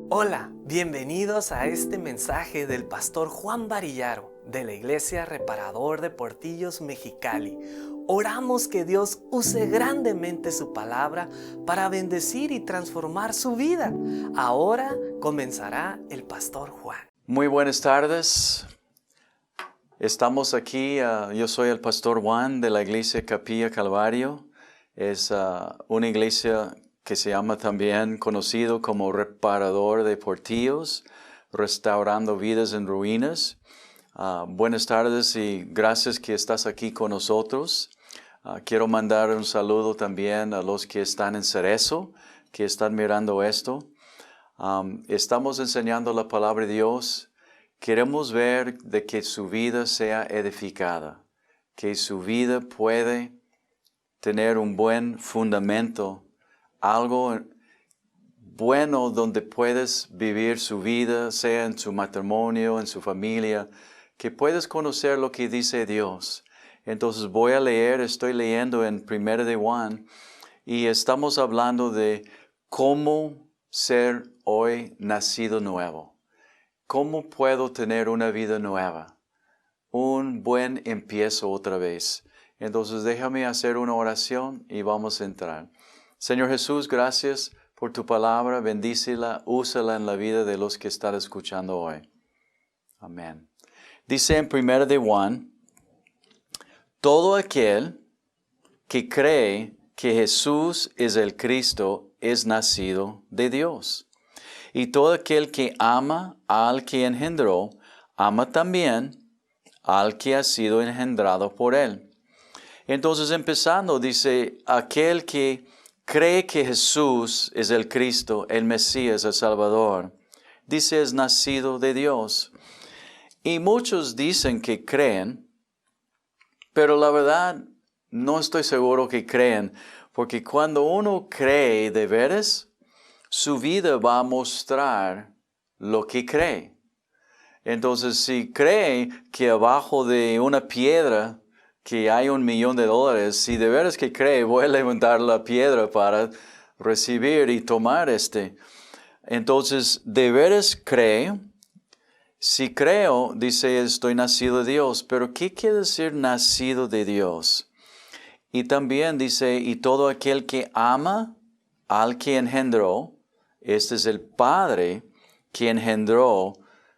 Hola, bienvenidos a este mensaje del pastor Juan Varillaro de la Iglesia Reparador de Portillos Mexicali. Oramos que Dios use grandemente su palabra para bendecir y transformar su vida. Ahora comenzará el pastor Juan. Muy buenas tardes. Estamos aquí, yo soy el pastor Juan de la Iglesia Capilla Calvario. Es una iglesia que se llama también conocido como Reparador de Portillos, restaurando vidas en ruinas. Buenas tardes y gracias que estás aquí con nosotros. Quiero mandar un saludo también a los que están en Cerezo, que están mirando esto. Estamos enseñando la palabra de Dios. Queremos ver de que su vida sea edificada, que su vida puede tener un buen fundamento, algo bueno donde puedes vivir su vida, sea en su matrimonio, en su familia, que puedes conocer lo que dice Dios. Entonces estoy leyendo en 1 de Juan, y estamos hablando de cómo ser hoy nacido nuevo. ¿Cómo puedo tener una vida nueva? Un buen empiezo otra vez. Entonces déjame hacer una oración y vamos a entrar. Señor Jesús, gracias por tu palabra. Bendícela, úsala en la vida de los que están escuchando hoy. Amén. Dice en 1 de Juan, todo aquel que cree que Jesús es el Cristo es nacido de Dios. Y todo aquel que ama al que engendró, ama también al que ha sido engendrado por él. Entonces empezando, dice, aquel que cree que Jesús es el Cristo, el Mesías, el Salvador, dice es nacido de Dios. Y muchos dicen que creen, pero la verdad no estoy seguro que creen, porque cuando uno cree de veras, su vida va a mostrar lo que cree. Entonces, si cree que abajo de una piedra que hay $1,000,000, si de veras que cree, voy a levantar la piedra para recibir y tomar Entonces, de veras cree. Si creo, dice, estoy nacido de Dios. Pero, ¿qué quiere decir nacido de Dios? Y también dice, y todo aquel que ama al que engendró, este es el Padre que engendró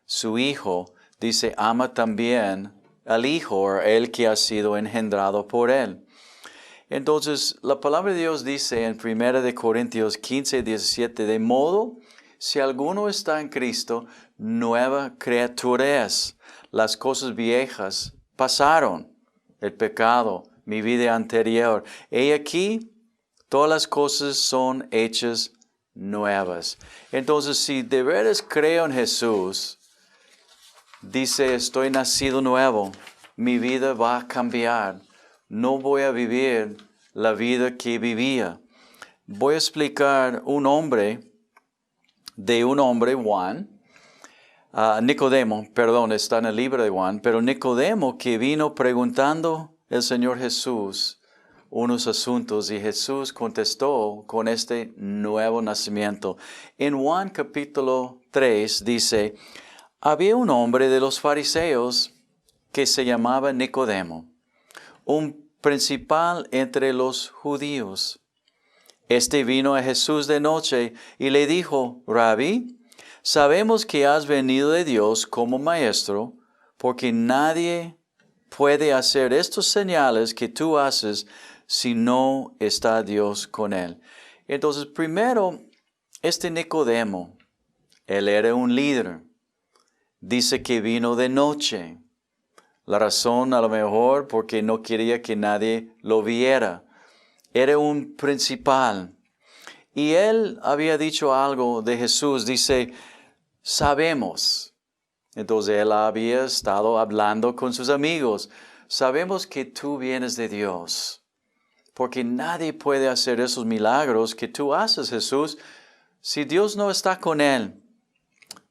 su Hijo, dice, ama también al Hijo, o el que ha sido engendrado por él. Entonces, la palabra de Dios dice en 1 Corintios 15:17, de modo, si alguno está en Cristo, nueva criatura es. Las cosas viejas pasaron, el pecado, mi vida anterior. He aquí, todas las cosas son hechas nuevas. Entonces, si de veras creo en Jesús, dice, estoy nacido nuevo, mi vida va a cambiar. No voy a vivir la vida que vivía. Voy a explicar un hombre, Juan, Nicodemo, está en el libro de Juan, pero Nicodemo que vino preguntando al Señor Jesús unos asuntos y Jesús contestó con este nuevo nacimiento. En Juan capítulo 3 dice, había un hombre de los fariseos que se llamaba Nicodemo, un principal entre los judíos. Este vino a Jesús de noche y le dijo, Rabí, sabemos que has venido de Dios como maestro, porque nadie puede hacer estos señales que tú haces si no está Dios con él. Entonces, primero, Nicodemo, él era un líder. Dice que vino de noche. La razón a lo mejor porque no quería que nadie lo viera. Era un principal. Y él había dicho algo de Jesús. Dice, sabemos. Entonces él había estado hablando con sus amigos. Sabemos que tú vienes de Dios. Porque nadie puede hacer esos milagros que tú haces, Jesús, si Dios no está con él.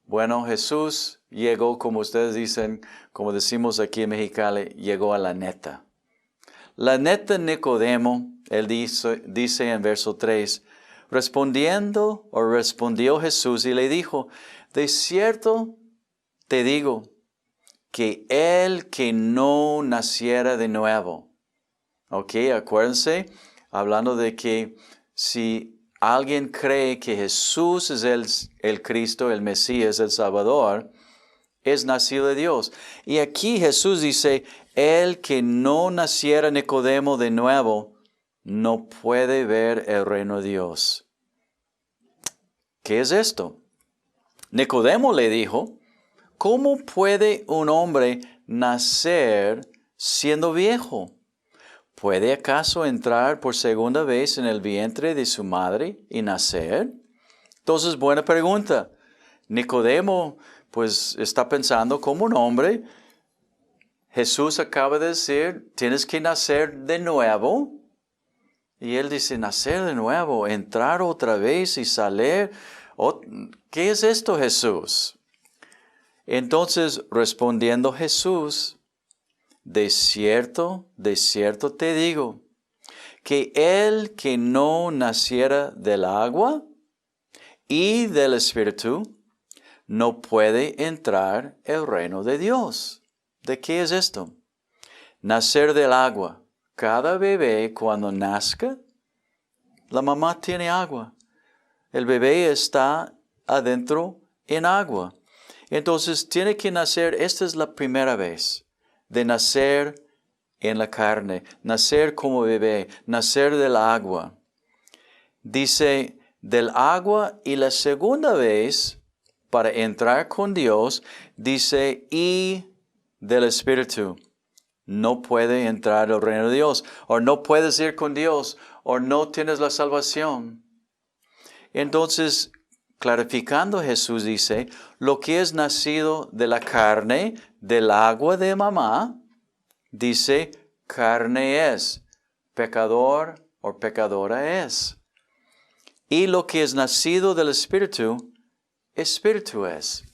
Bueno, Jesús llegó, como ustedes dicen, como decimos aquí en Mexicali, llegó a la neta. La neta Nicodemo, él dice en verso 3, Respondió Jesús y le dijo, de cierto te digo, que el que no naciera de nuevo. Ok, acuérdense, hablando de que si alguien cree que Jesús es el Cristo, el Mesías, el Salvador, es nacido de Dios. Y aquí Jesús dice, el que no naciera Nicodemo de nuevo, no puede ver el reino de Dios. ¿Qué es esto? Nicodemo le dijo, ¿cómo puede un hombre nacer siendo viejo? ¿Puede acaso entrar por segunda vez en el vientre de su madre y nacer? Entonces, buena pregunta. Nicodemo, pues, está pensando como un hombre. Jesús acaba de decir, tienes que nacer de nuevo. Y él dice, nacer de nuevo, entrar otra vez y salir. ¿Qué es esto, Jesús? Entonces, respondiendo Jesús, de cierto te digo, que el que no naciera del agua y del Espíritu, no puede entrar el reino de Dios. ¿De qué es esto? Nacer del agua. Cada bebé cuando nazca, la mamá tiene agua. El bebé está adentro en agua. Entonces tiene que nacer, esta es la primera vez, de nacer en la carne, nacer como bebé, nacer del agua. Dice del agua y la segunda vez, para entrar con Dios, dice y del Espíritu. No puede entrar al reino de Dios, o no puedes ir con Dios, o no tienes la salvación. Entonces, clarificando, Jesús dice, lo que es nacido de la carne, del agua de mamá, dice, carne es, pecador o pecadora es. Y lo que es nacido del Espíritu, Espíritu es.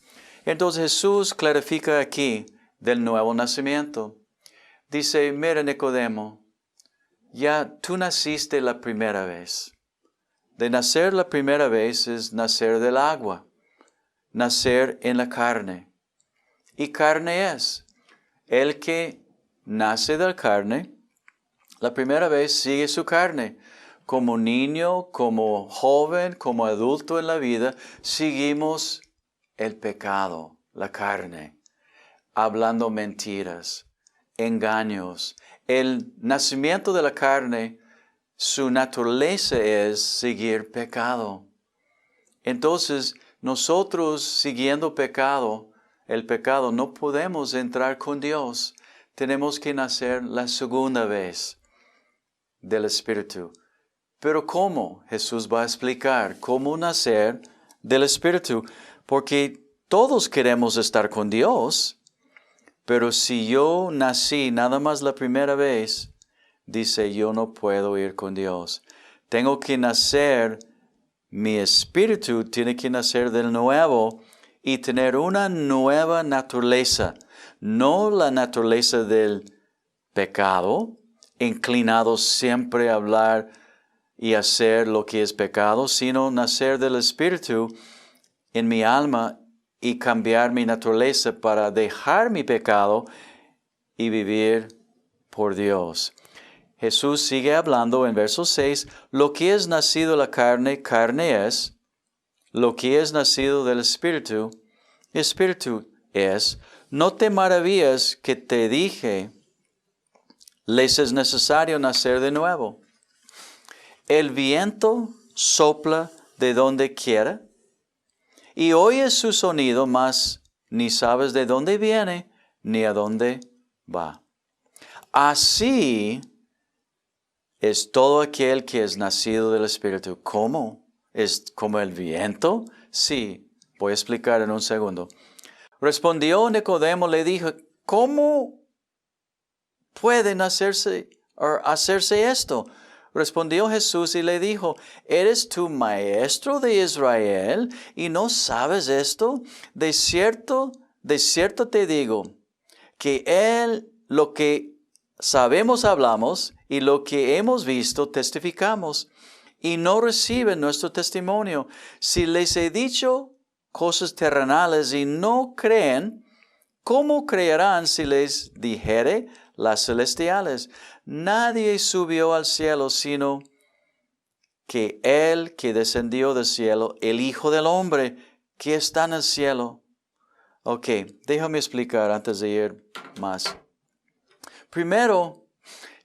Entonces Jesús clarifica aquí del nuevo nacimiento. Dice, mira Nicodemo, ya tú naciste la primera vez. De nacer la primera vez es nacer del agua, nacer en la carne. Y carne es. El que nace de la carne, la primera vez sigue su carne. Como niño, como joven, como adulto en la vida, seguimos el pecado, la carne, hablando mentiras, engaños. El nacimiento de la carne, su naturaleza es seguir pecado. Entonces, nosotros siguiendo el pecado, no podemos entrar con Dios. Tenemos que nacer la segunda vez del Espíritu. Pero ¿cómo? Jesús va a explicar cómo nacer del Espíritu. Porque todos queremos estar con Dios. Pero si yo nací nada más la primera vez, dice, yo no puedo ir con Dios. Tengo que nacer, mi espíritu tiene que nacer del nuevo y tener una nueva naturaleza. No la naturaleza del pecado, inclinado siempre a hablar y hacer lo que es pecado, sino nacer del espíritu en mi alma y cambiar mi naturaleza para dejar mi pecado y vivir por Dios. Jesús sigue hablando en verso 6, lo que es nacido de la carne, carne es, lo que es nacido del Espíritu, Espíritu es. No te maravillas que te dije, les es necesario nacer de nuevo. El viento sopla de donde quiera, y oyes su sonido, mas ni sabes de dónde viene, ni a dónde va. Así es todo aquel que es nacido del Espíritu. ¿Cómo? ¿Es como el viento? Sí, voy a explicar en un segundo. Respondió Nicodemo, le dijo, ¿cómo puede hacerse esto? Respondió Jesús y le dijo, ¿eres tú maestro de Israel y no sabes esto? De cierto te digo, que lo que sabemos hablamos y lo que hemos visto testificamos, y no reciben nuestro testimonio. Si les he dicho cosas terrenales y no creen, ¿cómo creerán si les dijere las celestiales? Nadie subió al cielo sino que Él que descendió del cielo, el Hijo del Hombre que está en el cielo. Ok, déjame explicar antes de ir más. Primero,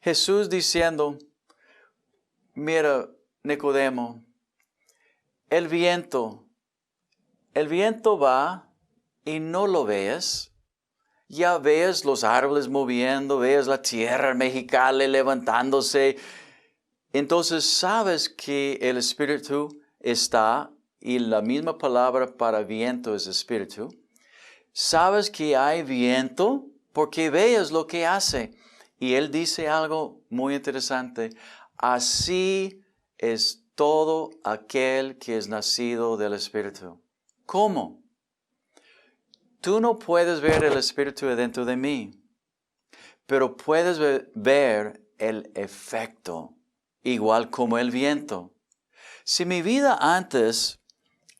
Jesús diciendo, mira, Nicodemo, el viento va y no lo ves. Ya ves los árboles moviendo, ves la tierra Mexicali levantándose. Entonces sabes que el Espíritu está, y la misma palabra para viento es Espíritu. Sabes que hay viento porque ves lo que hace. Y Él dice algo muy interesante. Así es todo aquel que es nacido del Espíritu. ¿Cómo? Tú no puedes ver el Espíritu dentro de mí, pero puedes ver el efecto, igual como el viento. Si mi vida antes,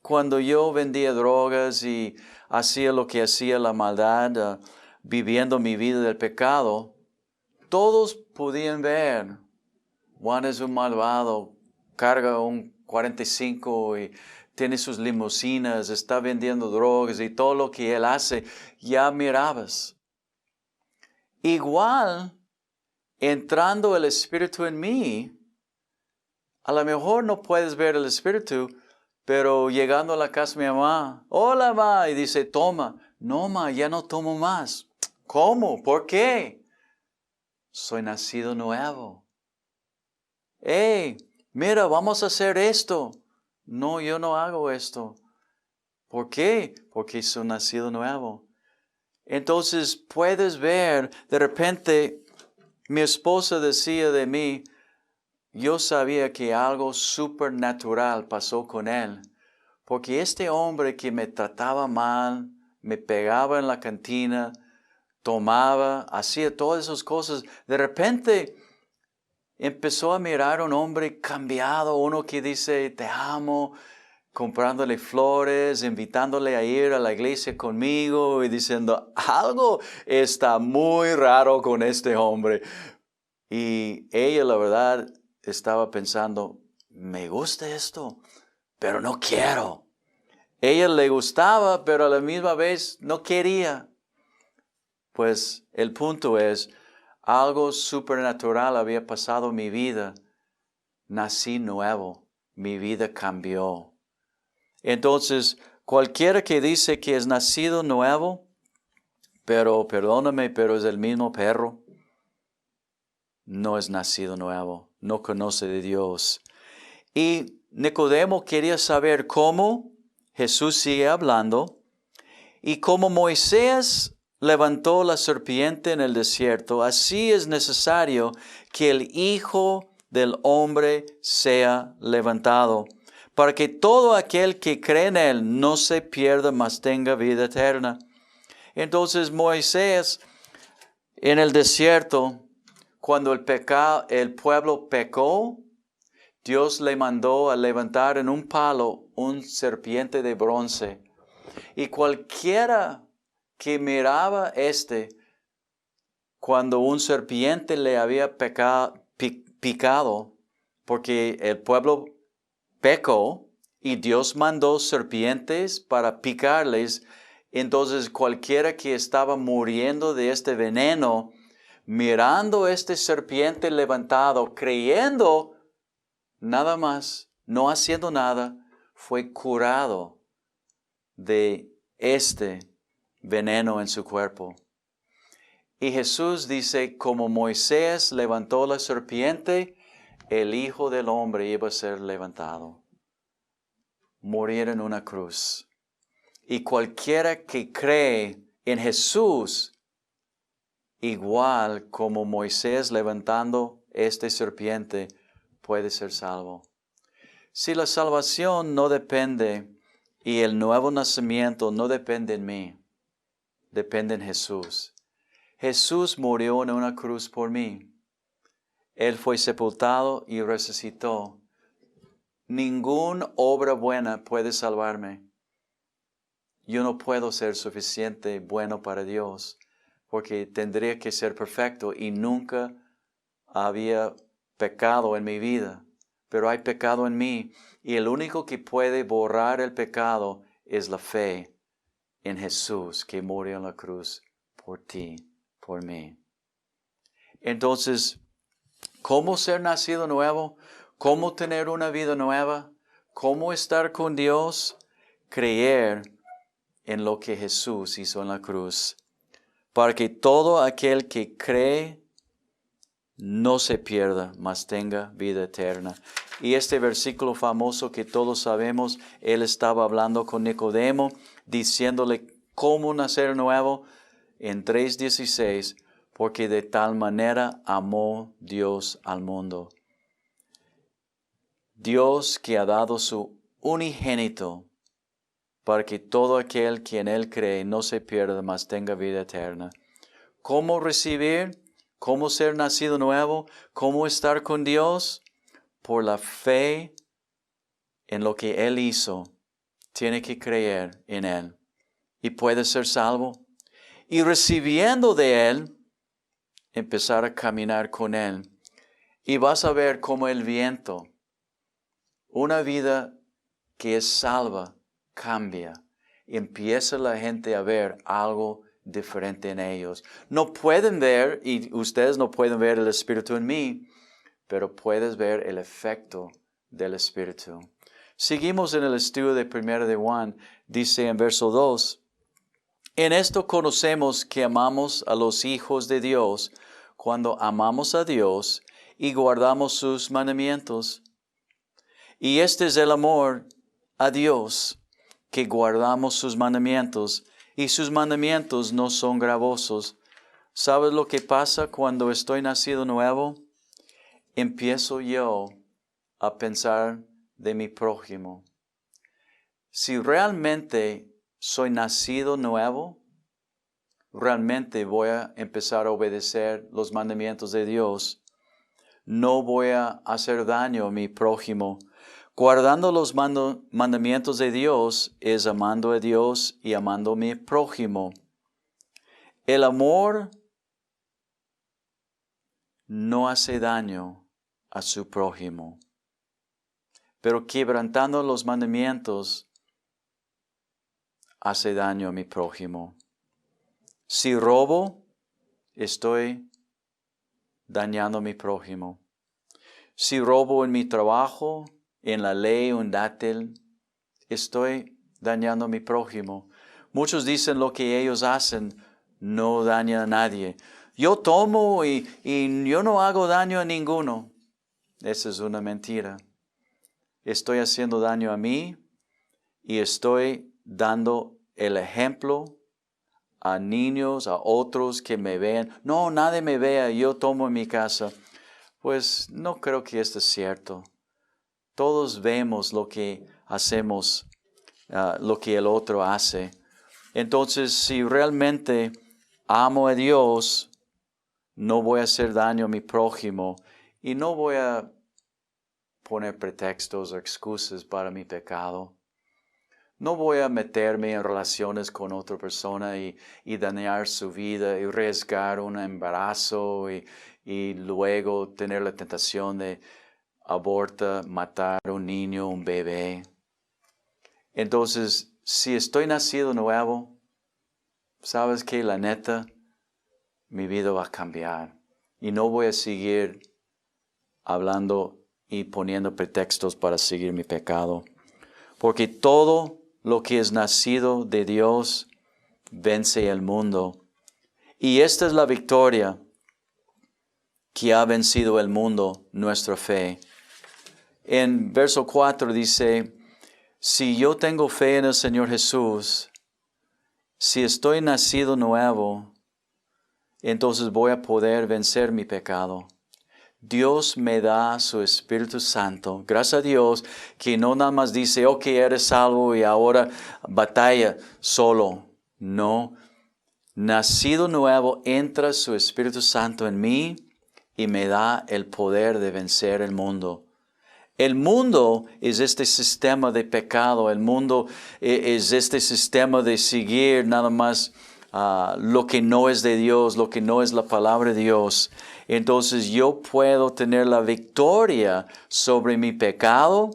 cuando yo vendía drogas y hacía lo que hacía la maldad, viviendo mi vida del pecado, todos podían ver, Juan es un malvado, carga un 45 y tiene sus limusinas, está vendiendo drogas y todo lo que él hace, ya mirabas. Igual, entrando el Espíritu en mí, a lo mejor no puedes ver el Espíritu, pero llegando a la casa de mi mamá, hola ma, y dice, toma. No ma, ya no tomo más. ¿Cómo? ¿Por qué? Soy nacido nuevo. Hey, mira, vamos a hacer esto. No, yo no hago esto. ¿Por qué? Porque soy nacido nuevo. Entonces puedes ver, de repente, mi esposa decía de mí, yo sabía que algo supernatural pasó con él. Porque este hombre que me trataba mal, me pegaba en la cantina, tomaba, hacía todas esas cosas, de repente empezó a mirar a un hombre cambiado, uno que dice, te amo, comprándole flores, invitándole a ir a la iglesia conmigo y diciendo, algo está muy raro con este hombre. Y ella, la verdad, estaba pensando, me gusta esto, pero no quiero. Ella le gustaba, pero a la misma vez no quería. Pues el punto es, algo supernatural había pasado en mi vida. Nací nuevo, mi vida cambió. Entonces, cualquiera que dice que es nacido nuevo, pero perdóname, pero es el mismo perro, no es nacido nuevo, no conoce de Dios. Y Nicodemo quería saber cómo Jesús sigue hablando y cómo Moisés levantó la serpiente en el desierto, así es necesario que el Hijo del Hombre sea levantado, para que todo aquel que cree en Él no se pierda, mas tenga vida eterna. Entonces Moisés en el desierto, cuando el pueblo pecó, Dios le mandó a levantar en un palo un serpiente de bronce. Y cualquiera que miraba cuando un serpiente le había picado, porque el pueblo pecó y Dios mandó serpientes para picarles, entonces cualquiera que estaba muriendo de este veneno, mirando este serpiente levantado, creyendo nada más, no haciendo nada, fue curado de este veneno en su cuerpo. Y Jesús dice, como Moisés levantó la serpiente, el Hijo del Hombre iba a ser levantado, morir en una cruz. Y cualquiera que cree en Jesús, igual como Moisés levantando esta serpiente, puede ser salvo. Si la salvación no depende y el nuevo nacimiento no depende en mí, depende en Jesús. Jesús murió en una cruz por mí. Él fue sepultado y resucitó. ninguna obra buena puede salvarme. Yo no puedo ser suficiente bueno para Dios, porque tendría que ser perfecto y nunca había pecado en mi vida. Pero hay pecado en mí y el único que puede borrar el pecado es la fe en Jesús que murió en la cruz por ti, por mí. Entonces, ¿cómo ser nacido nuevo? ¿Cómo tener una vida nueva? ¿Cómo estar con Dios? Creer en lo que Jesús hizo en la cruz, para que todo aquel que cree no se pierda, mas tenga vida eterna. Y este versículo famoso que todos sabemos, él estaba hablando con Nicodemo, diciéndole cómo nacer nuevo en 3:16, porque de tal manera amó Dios al mundo. Dios que ha dado su unigénito, para que todo aquel que en Él cree no se pierda, mas tenga vida eterna. ¿Cómo recibir? ¿Cómo ser nacido nuevo? ¿Cómo estar con Dios? Por la fe en lo que Él hizo. Tiene que creer en Él y puede ser salvo. Y recibiendo de Él, empezar a caminar con Él. Y vas a ver como el viento, una vida que es salva, cambia. Empieza la gente a ver algo diferente en ellos. No pueden ver, y ustedes no pueden ver el Espíritu en mí, pero puedes ver el efecto del Espíritu. Seguimos en el estudio de 1 de Juan, dice en verso 2, en esto conocemos que amamos a los hijos de Dios, cuando amamos a Dios y guardamos sus mandamientos. Y este es el amor a Dios, que guardamos sus mandamientos, y sus mandamientos no son gravosos. ¿Sabes lo que pasa cuando estoy nacido nuevo? Empiezo yo a pensar de mi prójimo. Si realmente soy nacido nuevo, realmente voy a empezar a obedecer los mandamientos de Dios. No voy a hacer daño a mi prójimo. Guardando los mandamientos de Dios es amando a Dios y amando a mi prójimo. El amor no hace daño a su prójimo, pero quebrantando los mandamientos hace daño a mi prójimo. Si robo, estoy dañando a mi prójimo. Si robo en mi trabajo, en la ley un dátil, estoy dañando a mi prójimo. Muchos dicen lo que ellos hacen no daña a nadie. Yo tomo y yo no hago daño a ninguno. Esa es una mentira. Estoy haciendo daño a mí y estoy dando el ejemplo a niños, a otros que me vean. No, nadie me vea, yo tomo en mi casa. Pues no creo que esto es cierto. Todos vemos lo que hacemos, lo que el otro hace. Entonces, si realmente amo a Dios, no voy a hacer daño a mi prójimo y no voy a poner pretextos o excusas para mi pecado. No voy a meterme en relaciones con otra persona y dañar su vida y arriesgar un embarazo y luego tener la tentación de abortar, matar a un niño, un bebé. Entonces, si estoy nacido nuevo, sabes que la neta, mi vida va a cambiar y no voy a seguir hablando y poniendo pretextos para seguir mi pecado. Porque todo lo que es nacido de Dios vence el mundo. Y esta es la victoria que ha vencido el mundo, nuestra fe. En verso 4 dice, si yo tengo fe en el Señor Jesús, si estoy nacido nuevo, entonces voy a poder vencer mi pecado. Dios me da su Espíritu Santo. Gracias a Dios que no nada más dice, ok, eres salvo y ahora batalla solo. No. Nacido nuevo, entra su Espíritu Santo en mí y me da el poder de vencer el mundo. El mundo es este sistema de pecado. El mundo es este sistema de seguir nada más lo que no es de Dios, lo que no es la palabra de Dios. Entonces yo puedo tener la victoria sobre mi pecado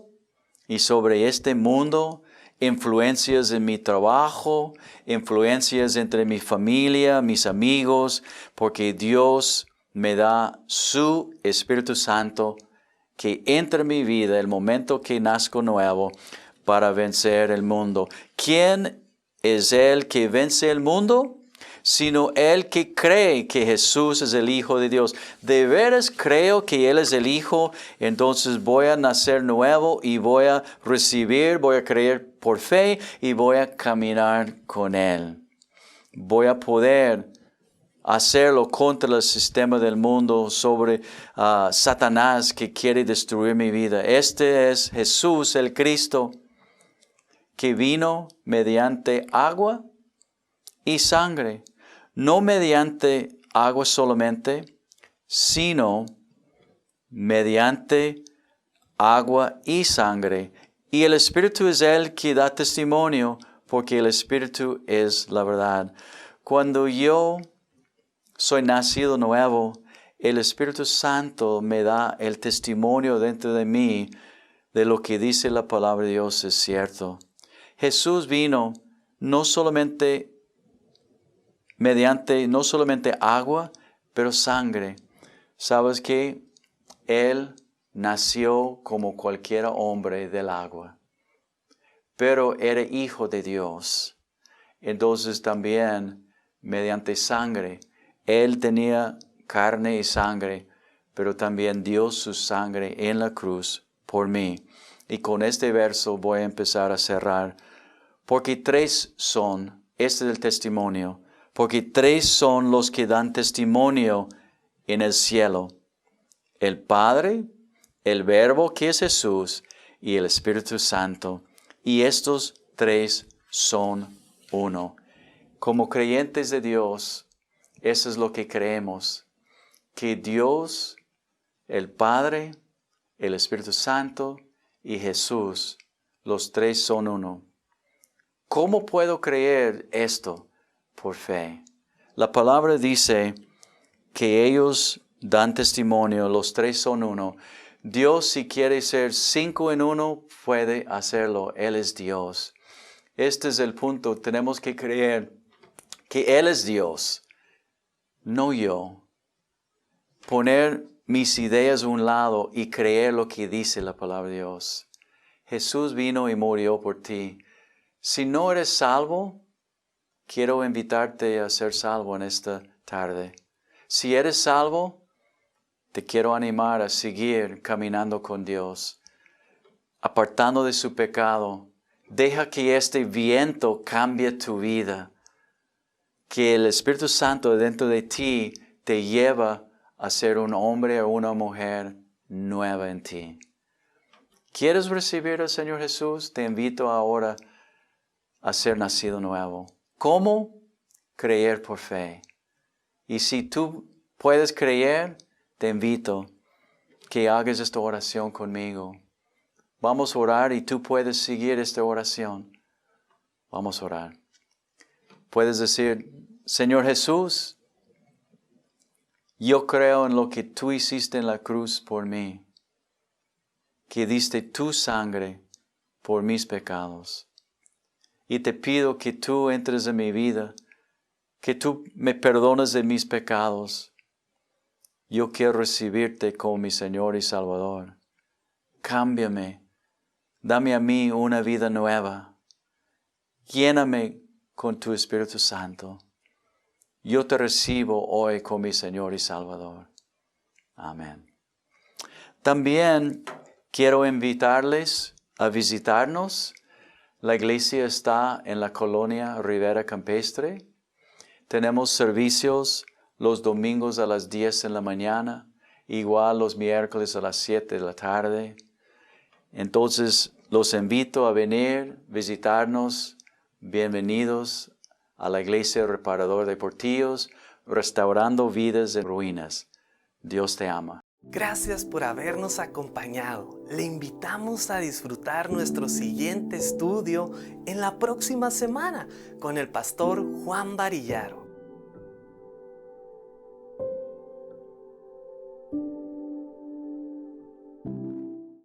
y sobre este mundo, influencias en mi trabajo, influencias entre mi familia, mis amigos, porque Dios me da su Espíritu Santo que entra en mi vida el momento que nazco nuevo para vencer el mundo. ¿Quién es el que vence el mundo? Sino el que cree que Jesús es el Hijo de Dios. De veras creo que Él es el Hijo, entonces voy a nacer nuevo y voy a recibir, voy a creer por fe y voy a caminar con Él. Voy a poder hacerlo contra el sistema del mundo, sobre Satanás que quiere destruir mi vida. Este es Jesús, el Cristo, que vino mediante agua y sangre. No mediante agua solamente, sino mediante agua y sangre. Y el Espíritu es el que da testimonio, porque el Espíritu es la verdad. Cuando yo soy nacido nuevo, el Espíritu Santo me da el testimonio dentro de mí de lo que dice la palabra de Dios es cierto. Jesús vino no solamente agua, pero sangre. ¿Sabes qué? Él nació como cualquier hombre del agua, pero era hijo de Dios. Entonces también, mediante sangre, Él tenía carne y sangre, pero también dio su sangre en la cruz por mí. Y con este verso voy a empezar a cerrar. Porque tres son, este es el testimonio, porque tres son los que dan testimonio en el cielo: el Padre, el Verbo que es Jesús y el Espíritu Santo. Y estos tres son uno. Como creyentes de Dios, eso es lo que creemos, que Dios, el Padre, el Espíritu Santo y Jesús, los tres son uno. ¿Cómo puedo creer esto? Por fe. La palabra dice que ellos dan testimonio, los tres son uno. Dios, si quiere ser 5 en 1, puede hacerlo. Él es Dios. Este es el punto. Tenemos que creer que Él es Dios, no yo. Poner mis ideas a un lado y creer lo que dice la palabra de Dios. Jesús vino y murió por ti. Si no eres salvo, quiero invitarte a ser salvo en esta tarde. Si eres salvo, te quiero animar a seguir caminando con Dios, apartando de su pecado. Deja que este viento cambie tu vida, que el Espíritu Santo dentro de ti te lleva a ser un hombre o una mujer nueva en ti. ¿Quieres recibir al Señor Jesús? Te invito ahora a ser nacido nuevo. ¿Cómo? Creer por fe. Y si tú puedes creer, te invito que hagas esta oración conmigo. Vamos a orar y tú puedes seguir esta oración. Vamos a orar. Puedes decir: Señor Jesús, yo creo en lo que tú hiciste en la cruz por mí, que diste tu sangre por mis pecados. Y te pido que tú entres en mi vida, que tú me perdones de mis pecados. Yo quiero recibirte como mi Señor y Salvador. Cámbiame, dame a mí una vida nueva. Lléname con tu Espíritu Santo. Yo te recibo hoy como mi Señor y Salvador. Amén. También quiero invitarles a visitarnos. La iglesia está en la colonia Rivera Campestre. Tenemos servicios los domingos a las 10 en la mañana, igual los miércoles a las 7 de la tarde. Entonces, los invito a venir, visitarnos. Bienvenidos a la iglesia Reparador de Portillos, restaurando vidas en ruinas. Dios te ama. Gracias por habernos acompañado. Le invitamos a disfrutar nuestro siguiente estudio en la próxima semana con el pastor Juan Varillaro.